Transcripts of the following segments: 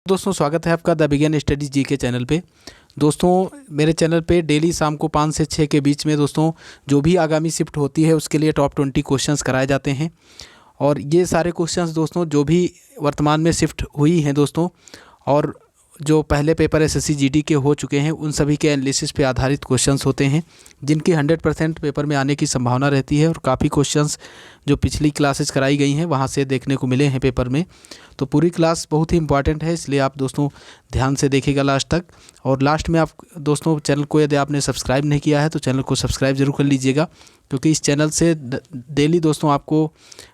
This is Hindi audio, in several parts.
दोस्तों स्वागत है आपका द बिगिन स्टडीज जी के चैनल पे। दोस्तों मेरे चैनल पे डेली शाम को 5 से 6 के बीच में दोस्तों जो भी आगामी शिफ्ट होती है उसके लिए टॉप 20 क्वेश्चंस कराए जाते हैं। और ये सारे क्वेश्चंस दोस्तों जो भी वर्तमान में शिफ्ट हुई हैं दोस्तों, और जो पहले पेपर एसएससी जीडी के हो चुके हैं उन सभी के एनालिसिस पे आधारित क्वेश्चंस होते हैं, जिनकी 100% पेपर में आने की संभावना रहती है। और काफ़ी क्वेश्चंस जो पिछली क्लासेस कराई गई हैं वहाँ से देखने को मिले हैं पेपर में। तो पूरी क्लास बहुत ही इंपॉर्टेंट है, इसलिए आप दोस्तों ध्यान से देखिएगा लास्ट तक। और लास्ट में आप दोस्तों चैनल को यदि आपने सब्सक्राइब नहीं किया है तो चैनल को सब्सक्राइब जरूर कर लीजिएगा, क्योंकि इस चैनल से डेली दोस्तों आपको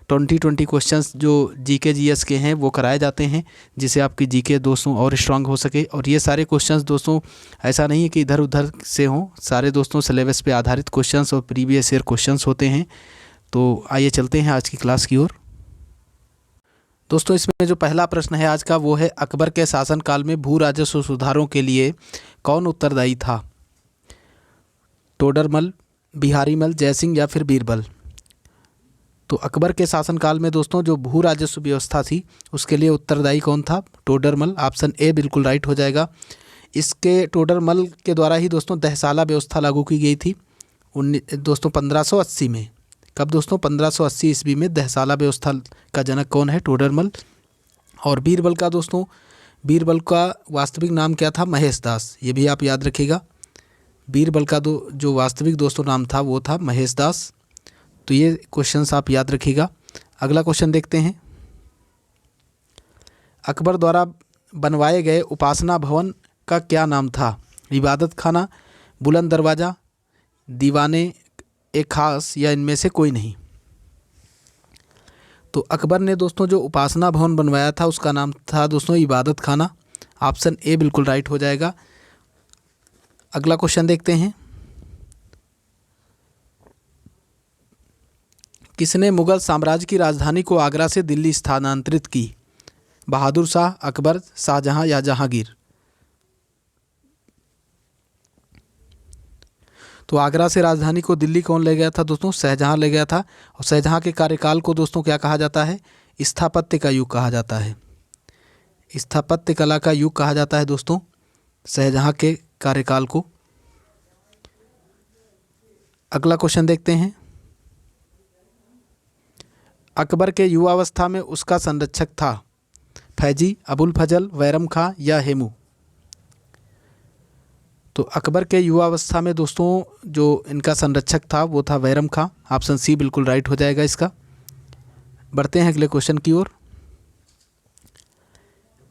20 क्वेश्चंस जो जीके जीएस के हैं वो कराए जाते हैं, जिससे आपकी जीके दोस्तों और स्ट्रांग हो सके। और ये सारे क्वेश्चंस दोस्तों ऐसा नहीं है कि इधर उधर से हों, सारे दोस्तों सिलेबस पे आधारित क्वेश्चंस और प्रीवियस ईयर क्वेश्चंस होते हैं। तो आइए चलते हैं आज की क्लास की ओर। दोस्तों इसमें जो पहला प्रश्न है आज का वो है, अकबर के शासनकाल में भू राजस्व सुधारों के लिए कौन उत्तरदायी था? टोडरमल, बिहारीमल, जयसिंह या फिर बीरबल? तो अकबर के शासनकाल में दोस्तों जो भू राजस्व व्यवस्था थी उसके लिए उत्तरदायी कौन था? टोडरमल। ऑप्शन ए बिल्कुल राइट हो जाएगा। इसके टोडरमल के द्वारा ही दोस्तों दहसाला व्यवस्था लागू की गई थी दोस्तों 1580 में। कब दोस्तों? 1580 ईस्वी में दहसाला व्यवस्था का जनक कौन है? टोडरमल। और बीरबल का दोस्तों, बीरबल का वास्तविक नाम क्या था? महेश दास। ये भी आप याद रखिएगा। बीरबल का जो वास्तविक दोस्तों नाम था वो था महेश दास। तो ये क्वेश्चंस आप याद रखिएगा। अगला क्वेश्चन देखते हैं। अकबर द्वारा बनवाए गए उपासना भवन का क्या नाम था? इबादत खाना, बुलंद दरवाज़ा, दीवाने एक खास या इनमें से कोई नहीं? तो अकबर ने दोस्तों जो उपासना भवन बनवाया था उसका नाम था दोस्तों इबादत खाना। ऑप्शन ए बिल्कुल राइट हो जाएगा। अगला क्वेश्चन देखते हैं। किसने मुगल साम्राज्य की राजधानी को आगरा से दिल्ली स्थानांतरित की? बहादुर शाह, अकबर, शाहजहां या जहांगीर? तो आगरा से राजधानी को दिल्ली कौन ले गया था दोस्तों? शाहजहां ले गया था। और शाहजहां के कार्यकाल को दोस्तों क्या कहा जाता है? स्थापत्य का युग कहा जाता है। स्थापत्य कला का युग कहा जाता है दोस्तों शाहजहां के कार्यकाल को। अगला क्वेश्चन देखते हैं। अकबर के युवावस्था में उसका संरक्षक था फैजी, अबुल फजल, बैरम खां या हेमू? तो अकबर के युवावस्था में दोस्तों जो इनका संरक्षक था वो था बैरम खां। ऑप्शन सी बिल्कुल राइट हो जाएगा इसका। बढ़ते हैं अगले क्वेश्चन की ओर।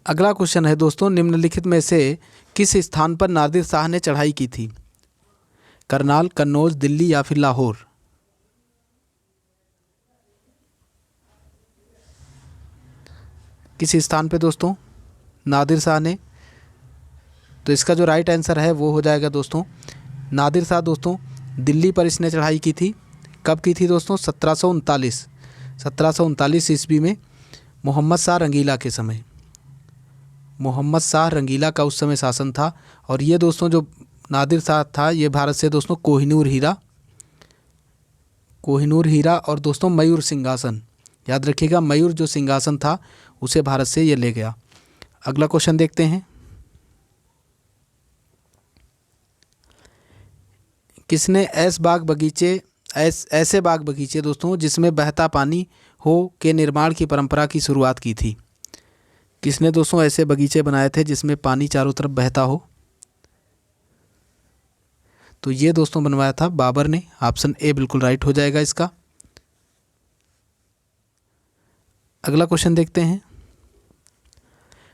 अगला क्वेश्चन है दोस्तों, निम्नलिखित में से किस स्थान पर नादिर शाह ने चढ़ाई की थी? करनाल, कन्नौज, दिल्ली या फिर लाहौर? किस स्थान पे दोस्तों नादिर शाह ने? तो इसका जो राइट आंसर है वो हो जाएगा दोस्तों नादिर शाह दोस्तों दिल्ली पर इसने चढ़ाई की थी। कब की थी दोस्तों? 1739 ईस्वी में मोहम्मद शाह रंगीला के समय। मोहम्मद शाह रंगीला का उस समय शासन था। और ये दोस्तों जो नादिर शाह था ये भारत से दोस्तों कोहिनूर हीरा और दोस्तों मयूर सिंहासन, याद रखिएगा, मयूर जो सिंहासन था उसे भारत से ये ले गया। अगला क्वेश्चन देखते हैं। किसने ऐसे बाग बगीचे दोस्तों जिसमें बहता पानी हो के निर्माण की परंपरा की शुरुआत की थी? किसने दोस्तों ऐसे बगीचे बनाए थे जिसमें पानी चारों तरफ बहता हो? तो ये दोस्तों बनवाया था बाबर ने। ऑप्शन ए बिल्कुल राइट हो जाएगा इसका। अगला क्वेश्चन देखते हैं।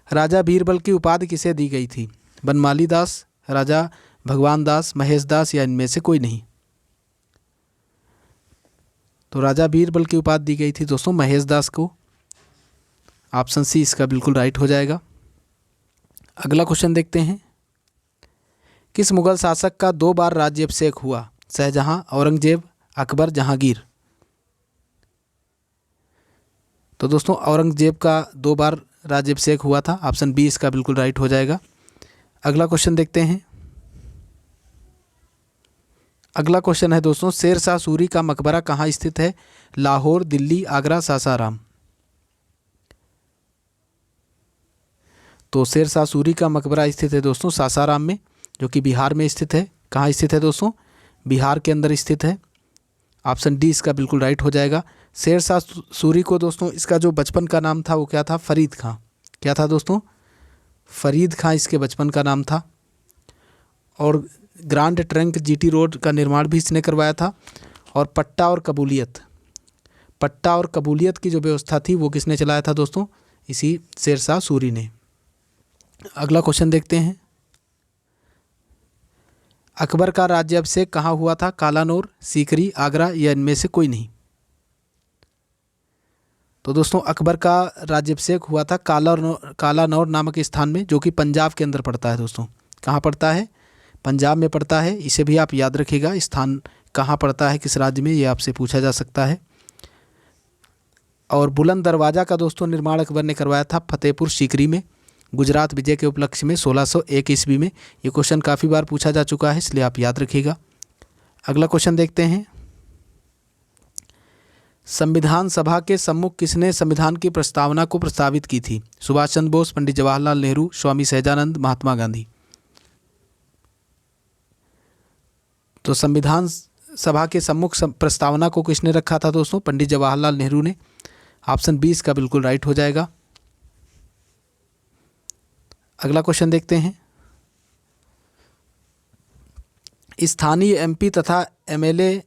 राजा बीरबल की उपाधि किसे दी गई थी? बनमाली दास, राजा भगवान दास, महेश दास या इनमें से कोई नहीं? तो राजा बीरबल की उपाधि दी गई थी दोस्तों महेश दास को। ऑप्शन सी इसका बिल्कुल राइट हो जाएगा। अगला क्वेश्चन देखते हैं। किस मुगल शासक का 2 बार राज्याभिषेक हुआ? शाहजहां, औरंगजेब, अकबर, जहांगीर? तो दोस्तों औरंगजेब का 2 बार राज्याभिषेक हुआ था। ऑप्शन बी इसका बिल्कुल राइट हो जाएगा। अगला क्वेश्चन देखते हैं। अगला क्वेश्चन है दोस्तों, शेर शाह सूरी का मकबरा कहाँ स्थित है? लाहौर, दिल्ली, आगरा, सासाराम? तो शेरशाह सूरी का मकबरा स्थित है दोस्तों सासाराम में, जो कि बिहार में स्थित है। कहाँ स्थित है दोस्तों? बिहार के अंदर स्थित है। ऑप्शन डी इसका बिल्कुल राइट हो जाएगा। शेरशाह सूरी को दोस्तों इसका जो बचपन का नाम था वो क्या था? फरीद खां। क्या था दोस्तों? फरीद खां इसके बचपन का नाम था। और ग्रांड ट्रंक जीटी रोड का निर्माण भी इसने करवाया था। और पट्टा और कबूलियत की जो व्यवस्था थी वो किसने चलाया था दोस्तों? इसी शेरशाह सूरी ने। अगला क्वेश्चन देखते हैं। अकबर का राज्याभिषेक कहाँ हुआ था? कालानौर, सीकरी, आगरा या इनमें से कोई नहीं? तो दोस्तों अकबर का राज्याभिषेक हुआ था कालानौर नामक स्थान में, जो कि पंजाब के अंदर पड़ता है दोस्तों। कहाँ पड़ता है? पंजाब में पड़ता है। इसे भी आप याद रखिएगा, स्थान कहाँ पड़ता है, किस राज्य में, ये आपसे पूछा जा सकता है। और बुलंद दरवाज़ा का दोस्तों निर्माण अकबर ने करवाया था फतेहपुर सीकरी में, गुजरात विजय के उपलक्ष्य में 1601 ईस्वी में। ये क्वेश्चन काफ़ी बार पूछा जा चुका है, इसलिए आप याद रखिएगा। अगला क्वेश्चन देखते हैं। संविधान सभा के सम्मुख किसने संविधान की प्रस्तावना को प्रस्तावित की थी? सुभाष चंद्र बोस, पंडित जवाहरलाल नेहरू, स्वामी सहजानंद, महात्मा गांधी। तो संविधान सभा के सम्मुख प्रस्तावना को किसने रखा था दोस्तों? पंडित जवाहरलाल नेहरू ने। ऑप्शन 20 का बिल्कुल राइट हो जाएगा। अगला क्वेश्चन देखते हैं। स्थानीय एमपी तथा एमएलए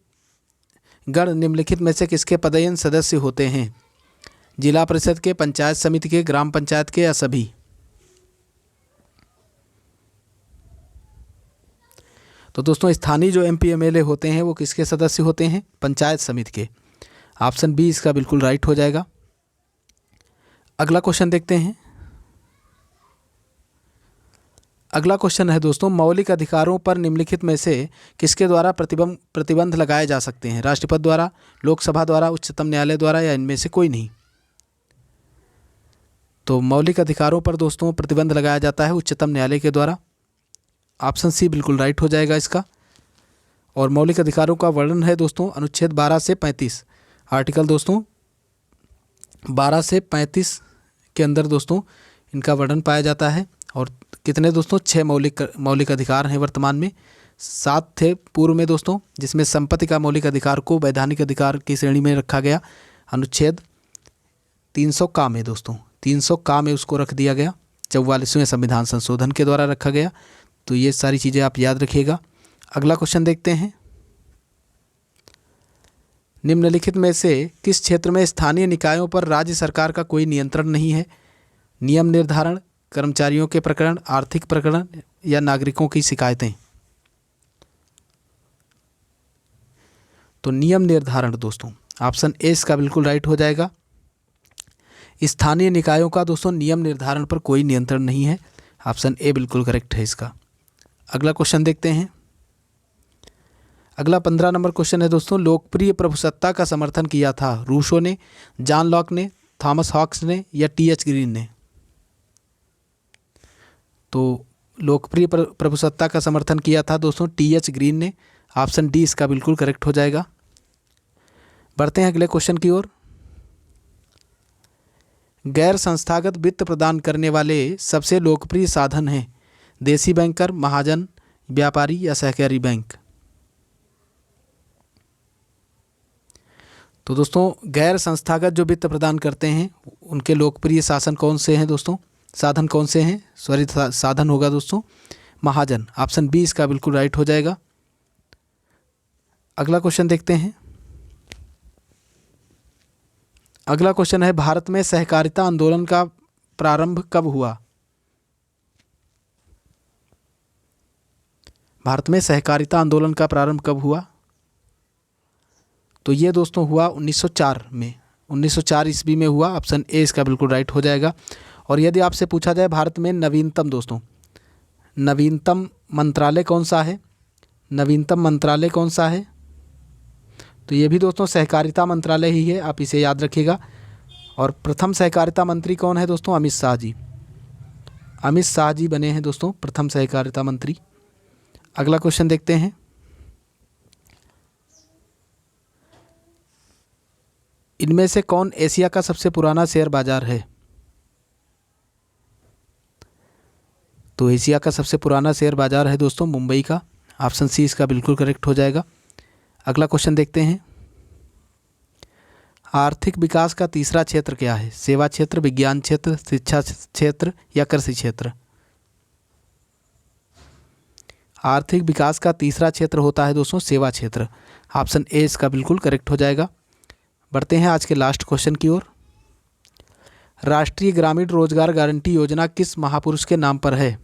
गण निम्नलिखित में से किसके पदेन सदस्य होते हैं? जिला परिषद के, पंचायत समिति के, ग्राम पंचायत के या सभी? तो दोस्तों स्थानीय जो एमपी एमएलए होते हैं वो किसके सदस्य होते हैं? पंचायत समिति के। ऑप्शन बी इसका बिल्कुल राइट हो जाएगा। अगला क्वेश्चन देखते हैं। अगला क्वेश्चन है दोस्तों, मौलिक अधिकारों पर निम्नलिखित में से किसके द्वारा प्रतिबंध लगाए जा सकते हैं? राष्ट्रपति द्वारा, लोकसभा द्वारा, उच्चतम न्यायालय द्वारा या इनमें से कोई नहीं? तो मौलिक अधिकारों पर दोस्तों प्रतिबंध लगाया जाता है उच्चतम न्यायालय के द्वारा। ऑप्शन सी बिल्कुल राइट हो जाएगा इसका। और मौलिक अधिकारों का वर्णन है दोस्तों अनुच्छेद 12 से 35, आर्टिकल दोस्तों 12 से 35 के अंदर दोस्तों इनका वर्णन पाया जाता है। और कितने दोस्तों? 6 मौलिक अधिकार हैं वर्तमान में। 7 थे पूर्व में दोस्तों, जिसमें संपत्ति का मौलिक अधिकार को वैधानिक अधिकार की श्रेणी में रखा गया। अनुच्छेद 300 का में दोस्तों 300 का में उसको रख दिया गया, 44वें संविधान संशोधन के द्वारा रखा गया। तो ये सारी चीज़ें आप याद रखिएगा। अगला क्वेश्चन देखते हैं। निम्नलिखित में से किस क्षेत्र में स्थानीय निकायों पर राज्य सरकार का कोई नियंत्रण नहीं है? नियम निर्धारण, कर्मचारियों के प्रकरण, आर्थिक प्रकरण या नागरिकों की शिकायतें? तो नियम निर्धारण दोस्तों, ऑप्शन ए इसका बिल्कुल राइट हो जाएगा। स्थानीय निकायों का दोस्तों नियम निर्धारण पर कोई नियंत्रण नहीं है। ऑप्शन ए बिल्कुल करेक्ट है इसका। अगला क्वेश्चन देखते हैं। अगला 15 नंबर क्वेश्चन है दोस्तों, लोकप्रिय प्रभुसत्ता का समर्थन किया था रूसो ने, जॉन लॉक ने, थॉमस हॉक्स ने या टी.एच. ग्रीन ने? तो लोकप्रिय प्रभुसत्ता का समर्थन किया था दोस्तों टी.एच. ग्रीन ने। ऑप्शन डी इसका बिल्कुल करेक्ट हो जाएगा। बढ़ते हैं अगले क्वेश्चन की ओर। गैर संस्थागत वित्त प्रदान करने वाले सबसे लोकप्रिय साधन हैं देसी बैंकर, महाजन, व्यापारी या सहकारी बैंक? तो दोस्तों गैर संस्थागत जो वित्त प्रदान करते हैं उनके लोकप्रिय शासन कौन से हैं दोस्तों? साधन कौन से हैं? साधन होगा दोस्तों महाजन। ऑप्शन बी इसका बिल्कुल राइट हो जाएगा। अगला क्वेश्चन देखते हैं। अगला क्वेश्चन है, भारत में सहकारिता आंदोलन का प्रारंभ कब हुआ? भारत में सहकारिता आंदोलन का प्रारंभ कब हुआ? तो ये दोस्तों हुआ 1904 में, 1904 ईस्वी में हुआ। ऑप्शन ए इसका बिल्कुल राइट हो जाएगा। और यदि आपसे पूछा जाए भारत में नवीनतम दोस्तों, नवीनतम मंत्रालय कौन सा है? नवीनतम मंत्रालय कौन सा है? तो ये भी दोस्तों सहकारिता मंत्रालय ही है, आप इसे याद रखिएगा। और प्रथम सहकारिता मंत्री कौन है दोस्तों? अमित शाह जी। अमित शाह जी बने हैं दोस्तों प्रथम सहकारिता मंत्री। अगला क्वेश्चन देखते हैं। इनमें से कौन एशिया का सबसे पुराना शेयर बाजार है? तो एशिया का सबसे पुराना शेयर बाज़ार है दोस्तों मुंबई का। ऑप्शन सी इसका बिल्कुल करेक्ट हो जाएगा। अगला क्वेश्चन देखते हैं। आर्थिक विकास का तीसरा क्षेत्र क्या है? सेवा क्षेत्र, विज्ञान क्षेत्र, शिक्षा क्षेत्र या कृषि क्षेत्र? आर्थिक विकास का तीसरा क्षेत्र होता है दोस्तों सेवा क्षेत्र। ऑप्शन ए इसका बिल्कुल करेक्ट हो जाएगा। बढ़ते हैं आज के लास्ट क्वेश्चन की ओर। राष्ट्रीय ग्रामीण रोजगार गारंटी योजना किस महापुरुष के नाम पर है?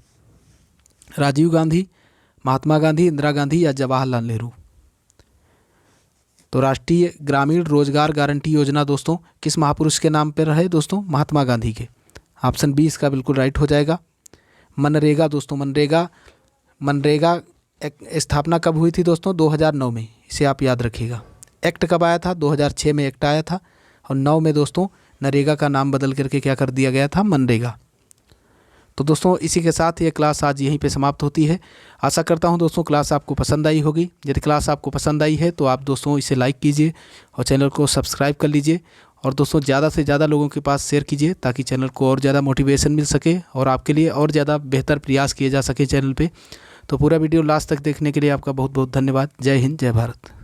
राजीव गांधी, महात्मा गांधी, इंदिरा गांधी या जवाहरलाल नेहरू? तो राष्ट्रीय ग्रामीण रोजगार गारंटी योजना दोस्तों किस महापुरुष के नाम पर है दोस्तों? महात्मा गांधी के। ऑप्शन बी इसका बिल्कुल राइट हो जाएगा। मनरेगा दोस्तों, मनरेगा स्थापना कब हुई थी दोस्तों? 2009 में। इसे आप याद रखिएगा। एक्ट कब आया था? 2006 में एक्ट आया था और 9 में दोस्तों नरेगा का नाम बदल करके क्या कर दिया गया था? मनरेगा। तो दोस्तों इसी के साथ ये क्लास आज यहीं पे समाप्त होती है। आशा करता हूँ दोस्तों क्लास आपको पसंद आई होगी। यदि क्लास आपको पसंद आई है तो आप दोस्तों इसे लाइक कीजिए और चैनल को सब्सक्राइब कर लीजिए और दोस्तों ज़्यादा से ज़्यादा लोगों के पास शेयर कीजिए ताकि चैनल को और ज़्यादा मोटिवेशन मिल सके और आपके लिए और ज़्यादा बेहतर प्रयास किए जा सके चैनल पर। तो पूरा वीडियो लास्ट तक देखने के लिए आपका बहुत बहुत धन्यवाद। जय हिंद, जय भारत।